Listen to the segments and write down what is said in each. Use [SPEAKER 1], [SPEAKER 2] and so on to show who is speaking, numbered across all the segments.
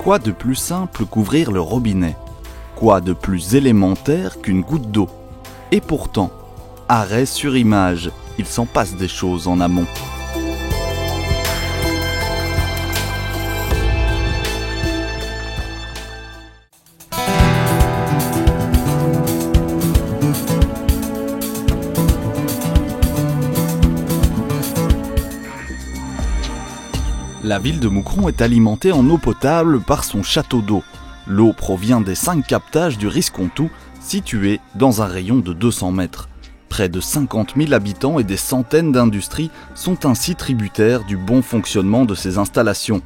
[SPEAKER 1] Quoi de plus simple qu'ouvrir le robinet? Quoi de plus élémentaire qu'une goutte d'eau? Et pourtant, arrêt sur image, il s'en passe des choses en amont. La ville de Moucron est alimentée en eau potable par son château d'eau. L'eau provient des 5 captages du Riscontou, situés dans un rayon de 200 mètres. Près de 50 000 habitants et des centaines d'industries sont ainsi tributaires du bon fonctionnement de ces installations.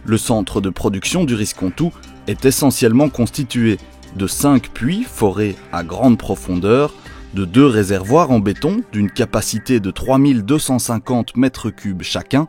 [SPEAKER 1] Le centre de production du Riscontou est essentiellement constitué de 5 puits forés à grande profondeur, de 2 réservoirs en béton d'une capacité de 3250 mètres cubes chacun,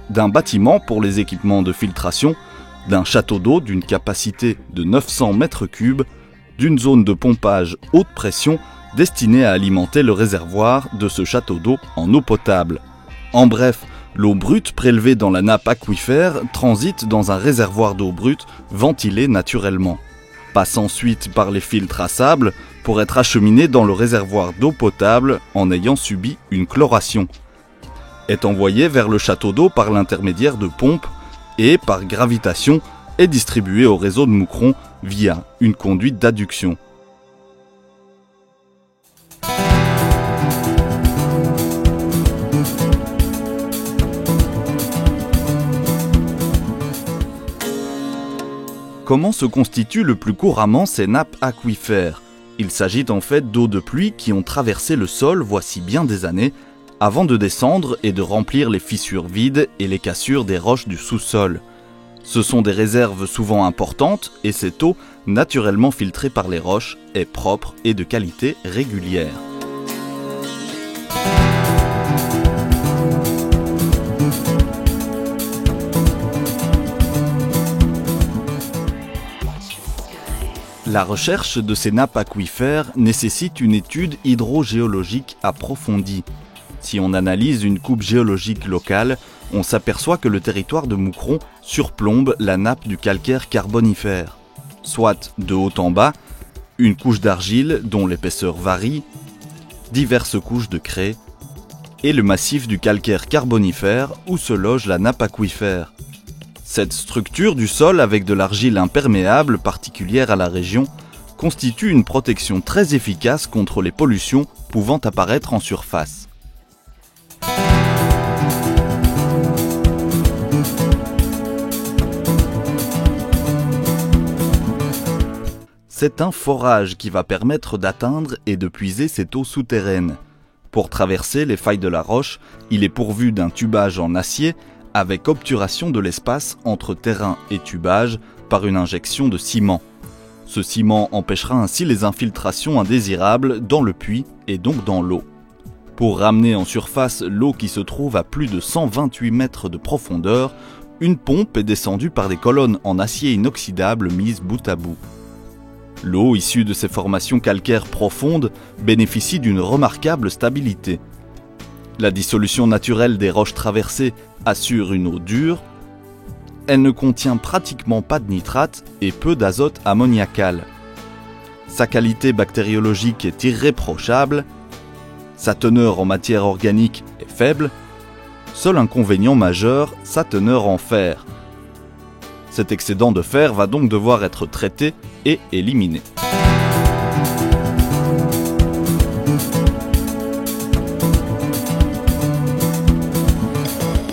[SPEAKER 1] d'un bâtiment pour les équipements de filtration, d'un château d'eau d'une capacité de 900 mètres cubes, d'une zone de pompage haute pression destinée à alimenter le réservoir de ce château d'eau en eau potable. En bref, l'eau brute prélevée dans la nappe aquifère transite dans un réservoir d'eau brute ventilé naturellement, passe ensuite par les filtres à sable pour être acheminée dans le réservoir d'eau potable en ayant subi une chloration, est envoyée vers le château d'eau par l'intermédiaire de pompes et, par gravitation, est distribuée au réseau de Moucron via une conduite d'adduction. Comment se constituent le plus couramment ces nappes aquifères? Il s'agit en fait d'eau de pluie qui ont traversé le sol voici bien des années, avant de descendre et de remplir les fissures vides et les cassures des roches du sous-sol. Ce sont des réserves souvent importantes et cette eau, naturellement filtrée par les roches, est propre et de qualité régulière. La recherche de ces nappes aquifères nécessite une étude hydrogéologique approfondie. Si on analyse une coupe géologique locale, on s'aperçoit que le territoire de Moucron surplombe la nappe du calcaire carbonifère, soit de haut en bas, une couche d'argile dont l'épaisseur varie, diverses couches de craie, et le massif du calcaire carbonifère où se loge la nappe aquifère. Cette structure du sol avec de l'argile imperméable particulière à la région constitue une protection très efficace contre les pollutions pouvant apparaître en surface. C'est un forage qui va permettre d'atteindre et de puiser cette eau souterraine. Pour traverser les failles de la roche, il est pourvu d'un tubage en acier avec obturation de l'espace entre terrain et tubage par une injection de ciment. Ce ciment empêchera ainsi les infiltrations indésirables dans le puits et donc dans l'eau. Pour ramener en surface l'eau qui se trouve à plus de 128 mètres de profondeur, une pompe est descendue par des colonnes en acier inoxydable mises bout à bout. L'eau issue de ces formations calcaires profondes bénéficie d'une remarquable stabilité. La dissolution naturelle des roches traversées assure une eau dure. Elle ne contient pratiquement pas de nitrate et peu d'azote ammoniacal. Sa qualité bactériologique est irréprochable. Sa teneur en matière organique est faible. Seul inconvénient majeur, sa teneur en fer. Cet excédent de fer va donc devoir être traité et éliminé.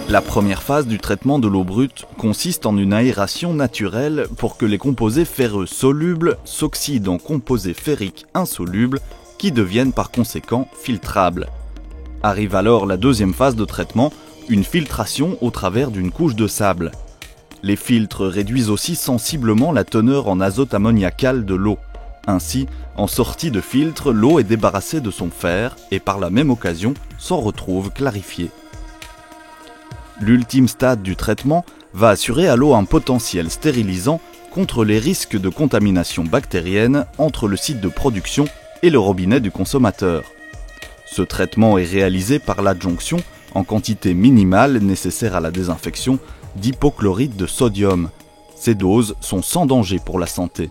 [SPEAKER 1] La première phase du traitement de l'eau brute consiste en une aération naturelle pour que les composés ferreux solubles s'oxydent en composés ferriques insolubles qui deviennent par conséquent filtrables. Arrive alors la deuxième phase de traitement, une filtration au travers d'une couche de sable. Les filtres réduisent aussi sensiblement la teneur en azote ammoniacal de l'eau. Ainsi, en sortie de filtre, l'eau est débarrassée de son fer et par la même occasion s'en retrouve clarifiée. L'ultime stade du traitement va assurer à l'eau un potentiel stérilisant contre les risques de contamination bactérienne entre le site de production et le robinet du consommateur. Ce traitement est réalisé par l'adjonction, en quantité minimale nécessaire à la désinfection, d'hypochlorite de sodium, Ces doses sont sans danger pour la santé.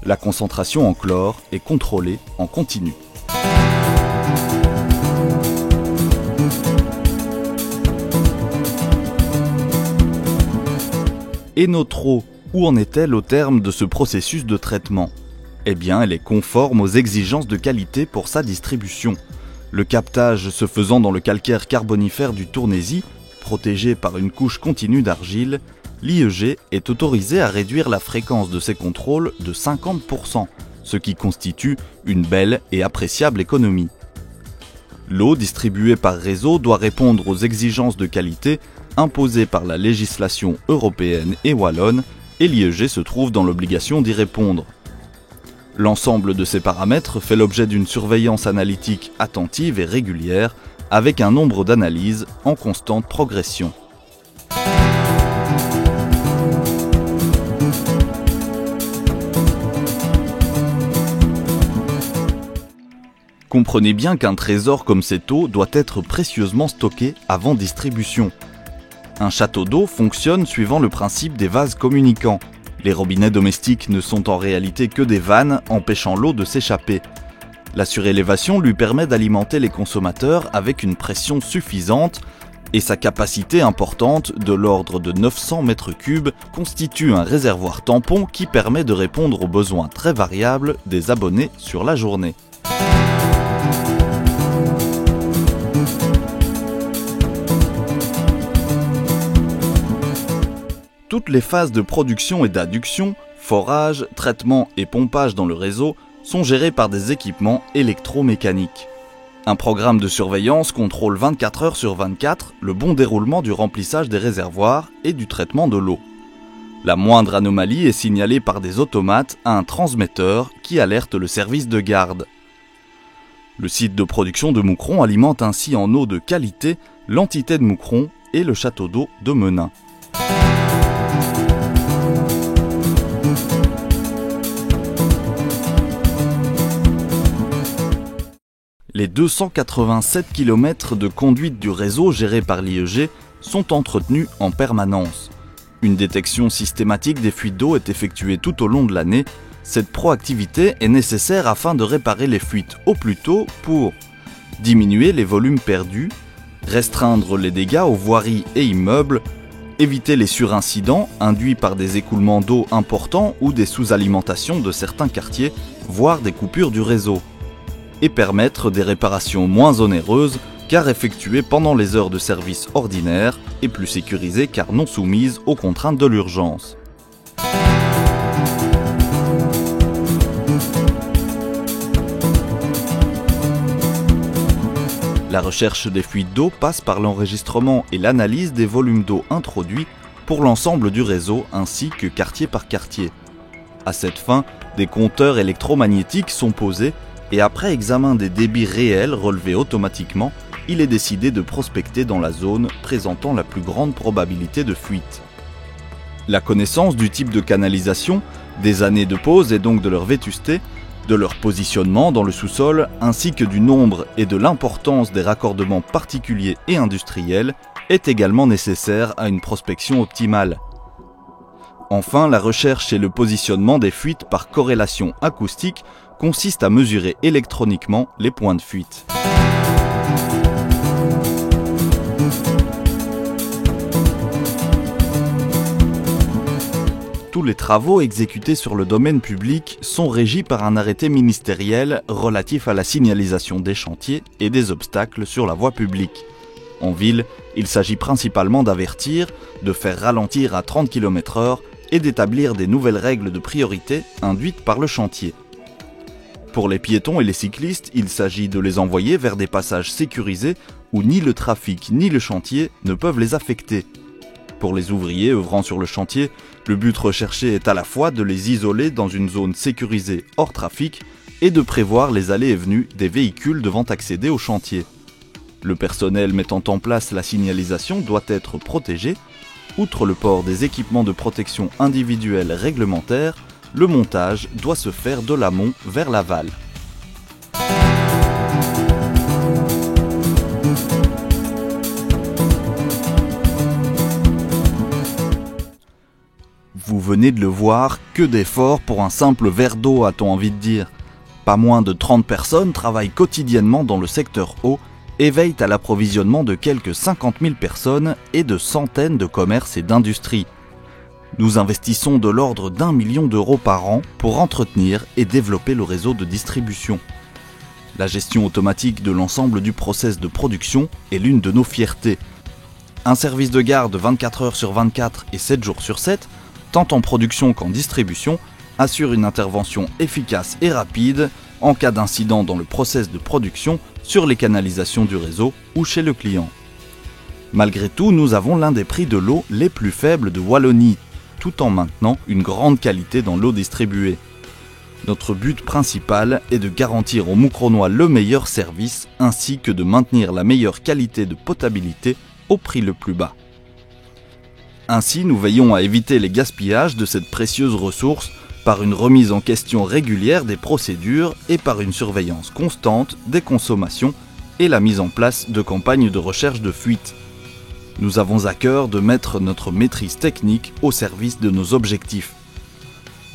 [SPEAKER 1] La concentration en chlore est contrôlée en continu. Et notre eau, où en est-elle au terme de ce processus de traitement? Eh bien, elle est conforme aux exigences de qualité pour sa distribution. Le captage se faisant dans le calcaire carbonifère du Tournésis, protégé par une couche continue d'argile, l'IEG est autorisé à réduire la fréquence de ses contrôles de 50%, ce qui constitue une belle et appréciable économie. L'eau distribuée par réseau doit répondre aux exigences de qualité imposées par la législation européenne et wallonne, et l'IEG se trouve dans l'obligation d'y répondre. L'ensemble de ces paramètres fait l'objet d'une surveillance analytique attentive et régulière, avec un nombre d'analyses en constante progression. Comprenez bien qu'un trésor comme cette eau doit être précieusement stocké avant distribution. Un château d'eau fonctionne suivant le principe des vases communicants. Les robinets domestiques ne sont en réalité que des vannes empêchant l'eau de s'échapper. La surélévation lui permet d'alimenter les consommateurs avec une pression suffisante et sa capacité importante de l'ordre de 900 m3 constitue un réservoir tampon qui permet de répondre aux besoins très variables des abonnés sur la journée. Toutes les phases de production et d'adduction, forage, traitement et pompage dans le réseau sont gérées par des équipements électromécaniques. Un programme de surveillance contrôle 24 heures sur 24 le bon déroulement du remplissage des réservoirs et du traitement de l'eau. La moindre anomalie est signalée par des automates à un transmetteur qui alerte le service de garde. Le site de production de Moucron alimente ainsi en eau de qualité l'entité de Moucron et le château d'eau de Menin. Les 287 km de conduite du réseau géré par l'IEG sont entretenus en permanence. Une détection systématique des fuites d'eau est effectuée tout au long de l'année. Cette proactivité est nécessaire afin de réparer les fuites au plus tôt pour diminuer les volumes perdus, restreindre les dégâts aux voiries et immeubles, éviter les surincidents induits par des écoulements d'eau importants ou des sous-alimentations de certains quartiers, voire des coupures du réseau, et permettre des réparations moins onéreuses car effectuées pendant les heures de service ordinaires et plus sécurisées car non soumises aux contraintes de l'urgence. La recherche des fuites d'eau passe par l'enregistrement et l'analyse des volumes d'eau introduits pour l'ensemble du réseau ainsi que quartier par quartier. À cette fin, des compteurs électromagnétiques sont posés et après examen des débits réels relevés automatiquement, il est décidé de prospecter dans la zone présentant la plus grande probabilité de fuite. La connaissance du type de canalisation, des années de pause et donc de leur vétusté, de leur positionnement dans le sous-sol, ainsi que du nombre et de l'importance des raccordements particuliers et industriels est également nécessaire à une prospection optimale. Enfin, la recherche et le positionnement des fuites par corrélation acoustique consiste à mesurer électroniquement les points de fuite. Tous les travaux exécutés sur le domaine public sont régis par un arrêté ministériel relatif à la signalisation des chantiers et des obstacles sur la voie publique. En ville, il s'agit principalement d'avertir, de faire ralentir à 30 km/h et d'établir des nouvelles règles de priorité induites par le chantier. Pour les piétons et les cyclistes, il s'agit de les envoyer vers des passages sécurisés où ni le trafic ni le chantier ne peuvent les affecter. Pour les ouvriers œuvrant sur le chantier, le but recherché est à la fois de les isoler dans une zone sécurisée hors trafic et de prévoir les allées et venues des véhicules devant accéder au chantier. Le personnel mettant en place la signalisation doit être protégé. Outre le port des équipements de protection individuels réglementaires, le montage doit se faire de l'amont vers l'aval. Vous venez de le voir, que d'efforts pour un simple verre d'eau, a-t-on envie de dire. Pas moins de 30 personnes travaillent quotidiennement dans le secteur eau et veillent à l'approvisionnement de quelques 50 000 personnes et de centaines de commerces et d'industries. Nous investissons de l'ordre d'1 million d'euros par an pour entretenir et développer le réseau de distribution. La gestion automatique de l'ensemble du process de production est l'une de nos fiertés. Un service de garde 24 heures sur 24 et 7 jours sur 7, tant en production qu'en distribution, assure une intervention efficace et rapide en cas d'incident dans le process de production, sur les canalisations du réseau ou chez le client. Malgré tout, nous avons l'un des prix de l'eau les plus faibles de Wallonie, tout en maintenant une grande qualité dans l'eau distribuée. Notre but principal est de garantir aux Moucronois le meilleur service ainsi que de maintenir la meilleure qualité de potabilité au prix le plus bas. Ainsi, nous veillons à éviter les gaspillages de cette précieuse ressource par une remise en question régulière des procédures et par une surveillance constante des consommations et la mise en place de campagnes de recherche de fuite. Nous avons à cœur de mettre notre maîtrise technique au service de nos objectifs.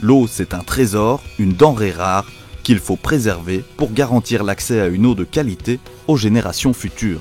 [SPEAKER 1] L'eau, c'est un trésor, une denrée rare qu'il faut préserver pour garantir l'accès à une eau de qualité aux générations futures.